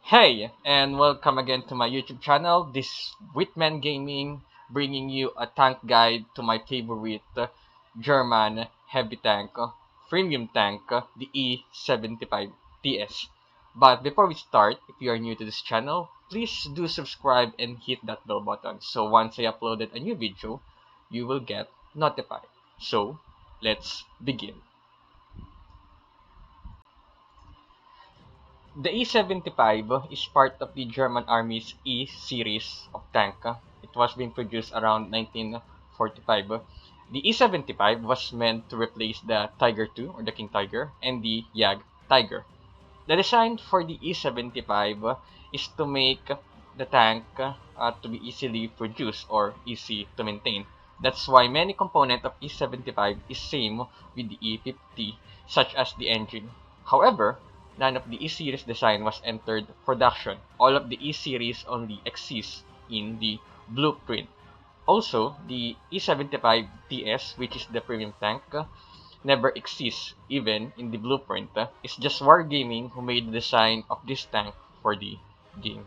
Hey, and welcome again to my YouTube channel. This is Whitman Gaming, bringing you a tank guide to my favorite German heavy tank, premium tank, the E75 Ts. But before we start, if you are new to this channel, please do subscribe and hit that bell button. So once I uploaded a new video, you will get notified. So let's begin. The E75 is part of the German Army's E series of tank. It was being produced around 1945. The E75 was meant to replace the Tiger II or the King Tiger and the Jag Tiger. The design for the E75 is to make the tank to be easily produced or easy to maintain. That's why many components of E75 is same with the E50, such as the engine. However, none of the E-Series design was entered production. All of the E-Series only exist in the blueprint. Also, the E75 TS, which is the premium tank, never exists even in the blueprint. It's just Wargaming who made the design of this tank for the game.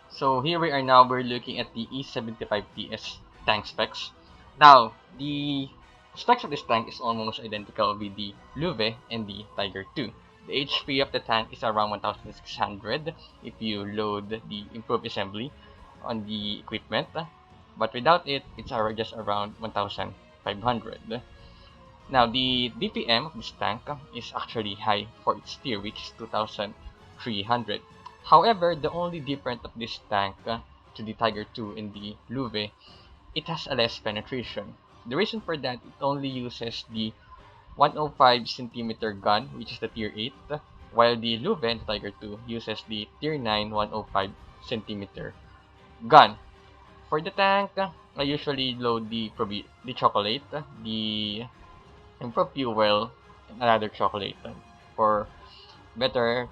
So here we are now, we're looking at the E75 TS tank specs. Now, the specs of this tank is almost identical with the Löwe and the Tiger II. The HP of the tank is around 1600 if you load the improved assembly on the equipment, but without it, it's just around 1500. Now, the DPM of this tank is actually high for its tier, which is 2300. However, the only difference of this tank to the Tiger II and the Löwe, it has a less penetration. The reason for that, it only uses the 105 centimeter gun, which is the tier 8, while the Löwe and the Tiger II uses the tier 9 105 centimeter gun. For the tank, I usually load the chocolate, the improved fuel, and another chocolate for better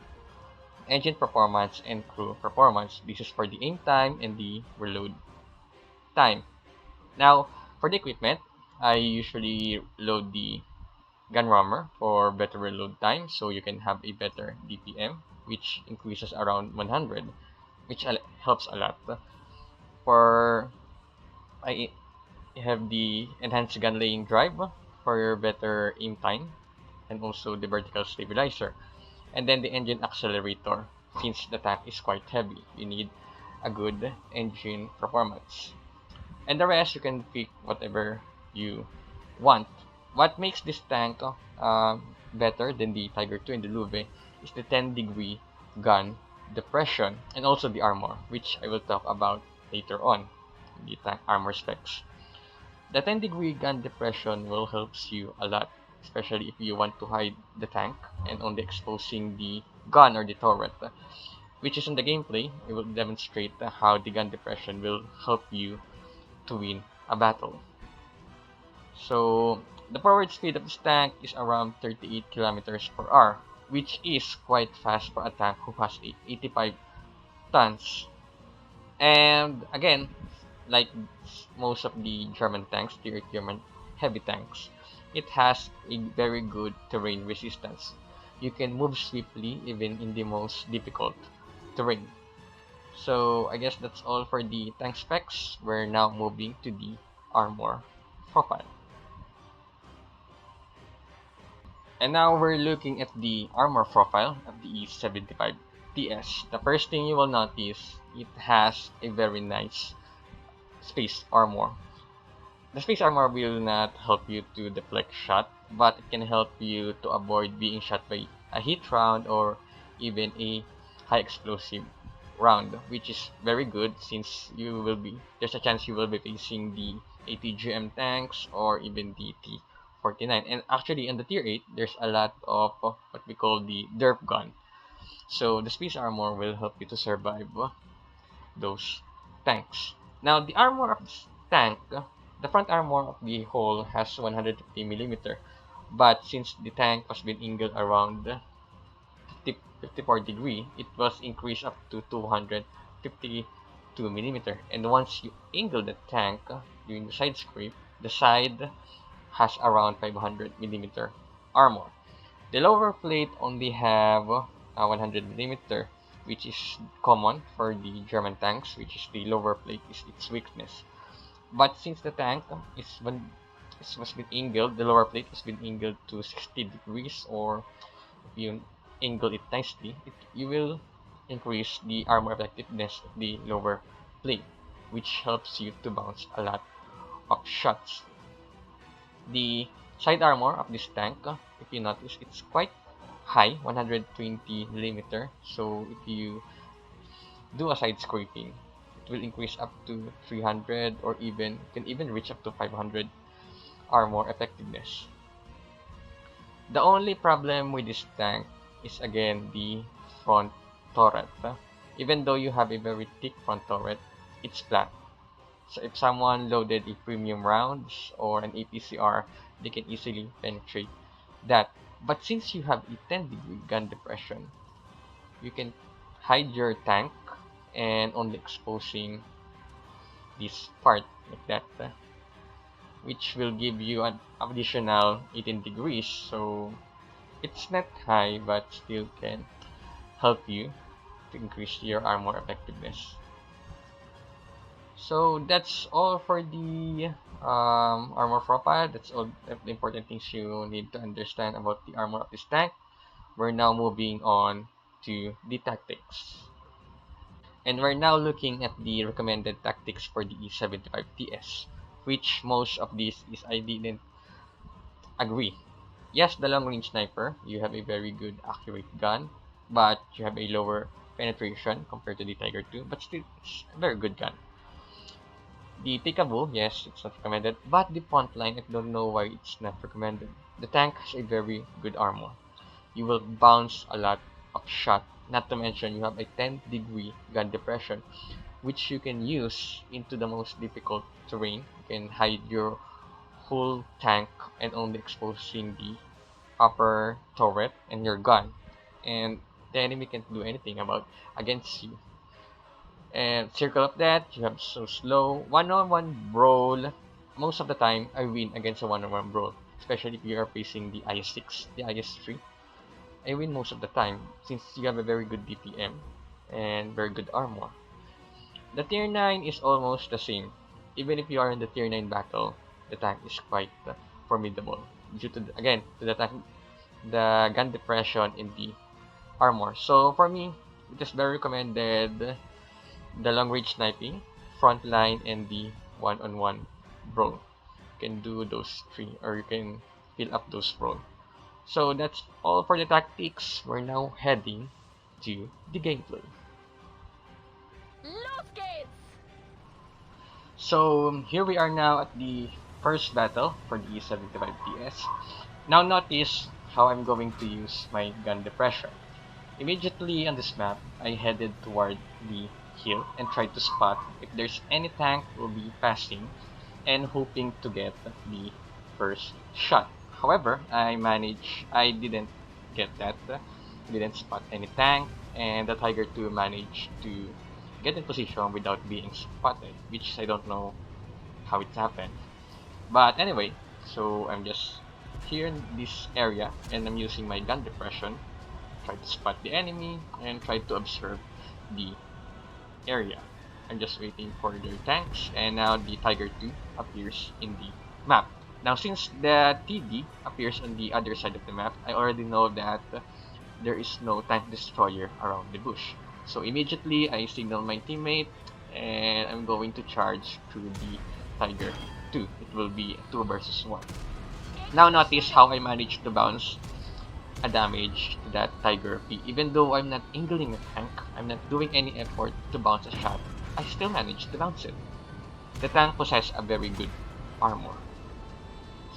engine performance and crew performance. This is for the aim time and the reload time. Now, for the equipment, I usually load the gun rammer for better reload time, so you can have a better DPM, which increases around 100, which helps a lot. For I have the enhanced gun laying drive for better aim time, and also the vertical stabilizer. And then the engine accelerator. Since the tank is quite heavy, you need a good engine performance. And the rest, you can pick whatever you want. What makes this tank better than the Tiger II and the Löwe is the 10-degree gun depression and also the armor, which I will talk about later on in the tank armor specs. The 10-degree gun depression will help you a lot, especially if you want to hide the tank and only exposing the gun or the turret, which is in the gameplay. It will demonstrate how the gun depression will help you to win a battle. So the forward speed of this tank is around 38 kilometers per hour, which is quite fast for a tank who has 85 tons. And again, like most of the German tanks, tier German heavy tanks, it has a very good terrain resistance. You can move swiftly even in the most difficult terrain. So I guess that's all for the tank specs. We're now moving to the armor profile. And now we're looking at the armor profile of the E75 TS. The first thing you will notice, it has a very nice space armor. The space armor will not help you to deflect shot, but it can help you to avoid being shot by a hit round or even a high explosive round, which is very good since there's a chance you will be facing the ATGM tanks or even the T49. And actually in the tier 8, there's a lot of what we call the derp gun. So the space armor will help you to survive those tanks. Now the armor of this tank, the front armor of the hull has 150 millimeter, but since the tank was being angled around 54 degree, it was increased up to 252 millimeter. And once you angle the tank during the side scrape, the side has around 500 millimeter armor. The lower plate only have 100mm, which is common for the German tanks, which is the lower plate is its weakness. But since the tank was been angled, the lower plate has been angled to 60 degrees, or if you angle it nicely, you will increase the armor effectiveness of the lower plate, which helps you to bounce a lot of shots. The side armor of this tank, if you notice, it's quite high, 120mm. So if you do a side scraping, it will increase up to 300, or even can even reach up to 500 armor effectiveness. The only problem with this tank is again the front turret. Even though you have a very thick front turret, it's flat. So if someone loaded a premium rounds or an APCR, they can easily penetrate that. But since you have a 10-degree gun depression, you can hide your tank and only exposing this part like that, which will give you an additional 18 degrees. So it's not high, but still can help you to increase your armor effectiveness. So that's all for the armor profile. That's all the important things you need to understand about the armor of this tank. We're now moving on to the tactics. And we're now looking at the recommended tactics for the E75 Ts, which most of these is I didn't agree. Yes, the long range sniper, you have a very good accurate gun, but you have a lower penetration compared to the Tiger 2, but still it's a very good gun. The Peekaboo, yes, it's not recommended, but the front line, I don't know why it's not recommended. The tank has a very good armor. You will bounce a lot of shot, not to mention you have a 10-degree gun depression, which you can use into the most difficult terrain. You can hide your whole tank and only exposing the upper turret and your gun, and the enemy can't do anything about against you. And circle of that, you have so slow one-on-one brawl. Most of the time, I win against a one-on-one brawl, especially if you are facing the IS-6, the IS-3. I win most of the time since you have a very good DPM and very good armor. The tier 9 is almost the same. Even if you are in the tier 9 battle, the tank is quite formidable due to again to the tank, the gun depression in the armor. So for me, it is very recommended the long range sniping, front line, and the one-on-one brawl. You can do those three, or you can fill up those brawl. So that's all for the tactics. We're now heading to the gameplay. Los geht's! So here we are now at the first battle for the E75 Ts. Now notice how I'm going to use my gun depression. Immediately on this map, I headed toward the hill and tried to spot if there's any tank will be passing and hoping to get the first shot. However, I didn't get that, didn't spot any tank, and the Tiger 2 managed to get in position without being spotted, which I don't know how it happened. But anyway, so I'm just here in this area and I'm using my gun depression, try to spot the enemy and try to observe the area. I'm just waiting for their tanks, and now the Tiger 2 appears in the map. Now since the TD appears on the other side of the map, I already know that there is no tank destroyer around the bush. So immediately I signal my teammate and I'm going to charge through the Tiger 2. It will be 2 versus 1. Now notice how I managed to bounce a damage to that Tiger P. Even though I'm not angling a tank, I'm not doing any effort to bounce a shot, I still managed to bounce it. The tank possesses a very good armor.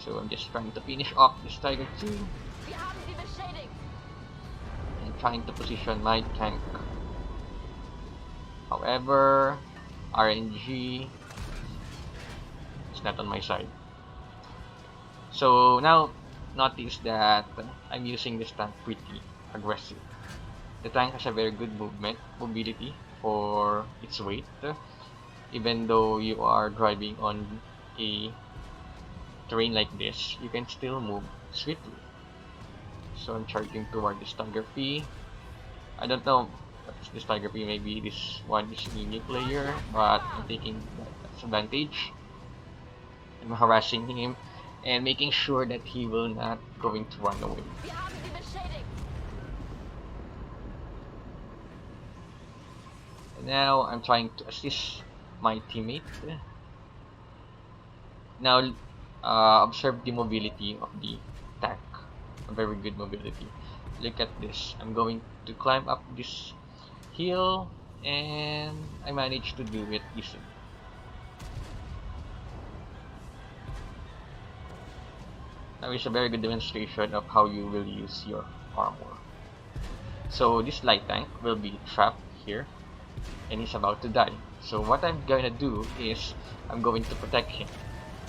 So I'm just trying to finish off this Tiger 2. Wir haben sie beschädigt! And trying to position my tank. However, RNG is not on my side. So now notice that I'm using this tank pretty aggressive. The tank has a very good mobility for its weight. Even though you are driving on a terrain like this, you can still move swiftly. So I'm charging toward this Tiger P. I don't know what is this Tiger P. Maybe this one is a new player, but I'm taking that advantage. I'm harassing him and making sure that he will not going to run away. Wir haben sie beschädigt. And now I'm trying to assist my teammate. Now observe the mobility of the tank. A very good mobility. Look at this. I'm going to climb up this hill and I managed to do it easily. Now it's a very good demonstration of how you will use your armor. So this light tank will be trapped here and he's about to die. So what I'm gonna do is I'm going to protect him.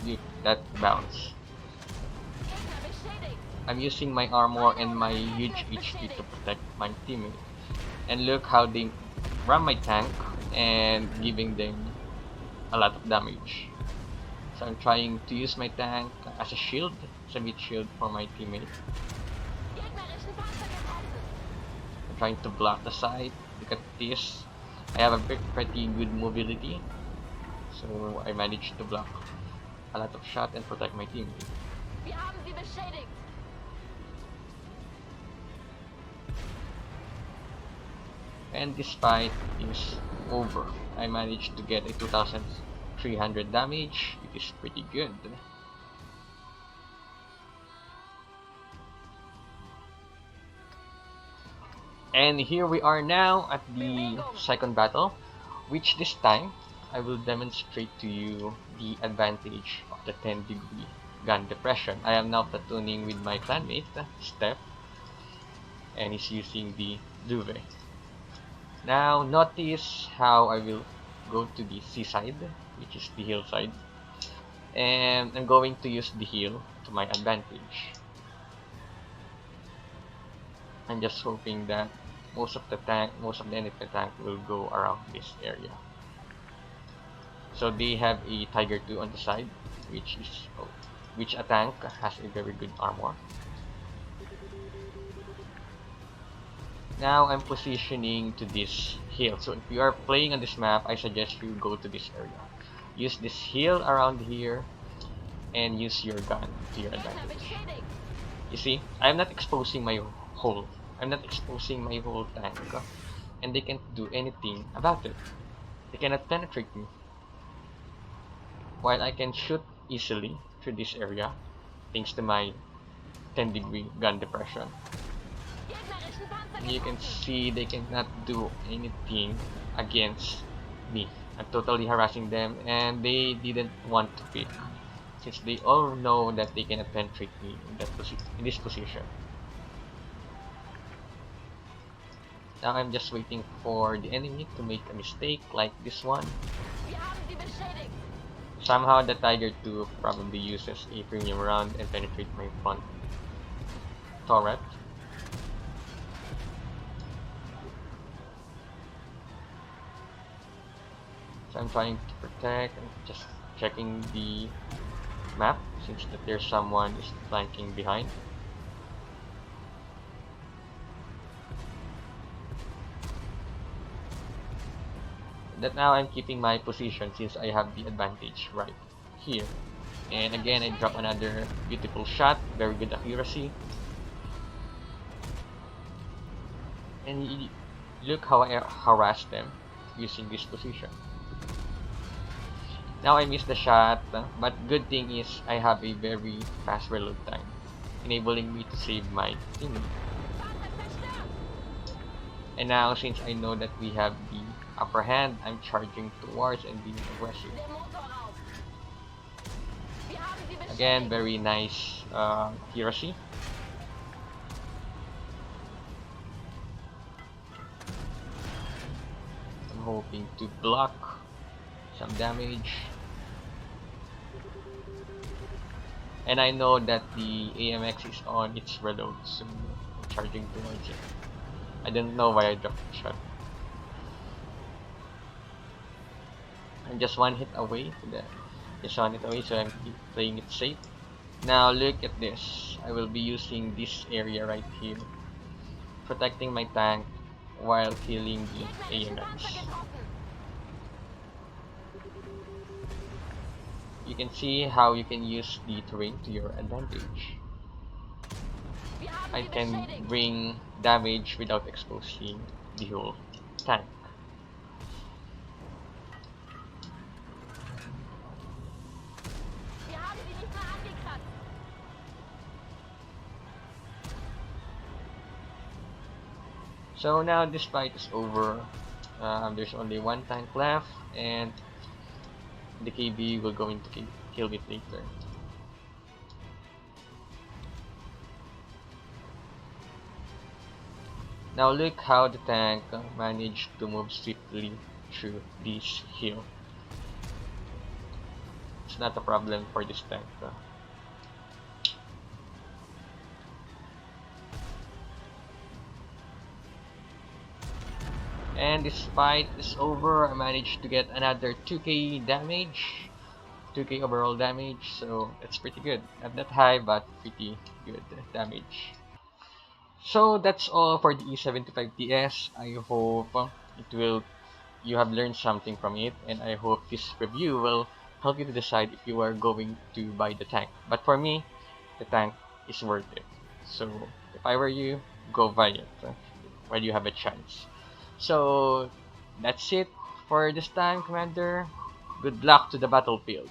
Look, that bounce. Gegner beschädigt. I'm using my armor and my huge HP to protect my teammate. And look how they ram my tank and giving them a lot of damage. So I'm trying to use my tank as a shield, as a mid shield for my teammate. Gegnerischen Panzer getroffen. I'm trying to block the side. Look at this. I have a pretty good mobility. So I managed to block a lot of shot and protect my teammate. Wir haben sie beschädigt. And this fight is over. I managed to get a 2300 damage, which is pretty good. And here we are now at the second battle, which this time I will demonstrate to you the advantage of the 10-degree gun depression. I am now platooning with my clanmate, Steph, and he's using the Duvet. Now notice how I will go to the seaside, which is the hillside, and I'm going to use the hill to my advantage. I'm just hoping that most of the enemy tank will go around this area. So they have a Tiger 2 on the side, which a tank has a very good armor. Now I'm positioning to this hill. So if you are playing on this map, I suggest you go to this area. Use this hill around here and use your gun to your Gegner advantage. beschädigt. You see, I'm not exposing my whole tank, and they can't do anything about it. They cannot penetrate me. While I can shoot easily through this area, thanks to my 10-degree gun depression. Gegnerischen Panzer You can getroffen. see they cannot do anything against me. I'm totally harassing them and they didn't want to pick, since they all know that they cannot penetrate me in this position. Now I'm just waiting for the enemy to make a mistake like this one. Wir haben sie beschädigt. Somehow the Tiger 2 probably uses a premium round and penetrate my front turret. So I'm trying to protect and just checking the map since that there's someone is flanking behind. That now I'm keeping my position since I have the advantage right here. And again, I drop another beautiful shot, very good accuracy. And look how I harass them using this position. Now I missed the shot, but good thing is I have a very fast reload time, enabling me to save my teammate. Panzer zerstört. And now since I know that we have the upper hand, I'm charging towards and being aggressive. Der Motor auf. Wir haben sie beschädigt. Again, very nice accuracy. I'm hoping to block some damage. And I know that the AMX is on its reload, so I'm charging towards it. I don't know why I dropped the shot. I'm just one hit away so I'm keep playing it safe. Now look at this. I will be using this area right here, protecting my tank while killing the Gegnerische Panzer AMX. getroffen. You can see how you can use the terrain to your advantage. Wir haben I sie can beschädigt. bring damage without exposing the whole tank. Wir haben sie nicht mehr angekratzt. So now this fight is over. There's only one tank left, and the KB will going to kill it later. Now look how the tank managed to move swiftly through this hill. It's not a problem for this tank. And this fight is over. I managed to get another 2k damage, 2k overall damage, so that's pretty good. Not that high, but pretty good damage. So that's all for the E75 Ts. I hope you have learned something from it, and I hope this review will help you to decide if you are going to buy the tank. But for me, the tank is worth it. So if I were you, go buy it while you have a chance. So that's it for this time, Commander. Good luck to the battlefield.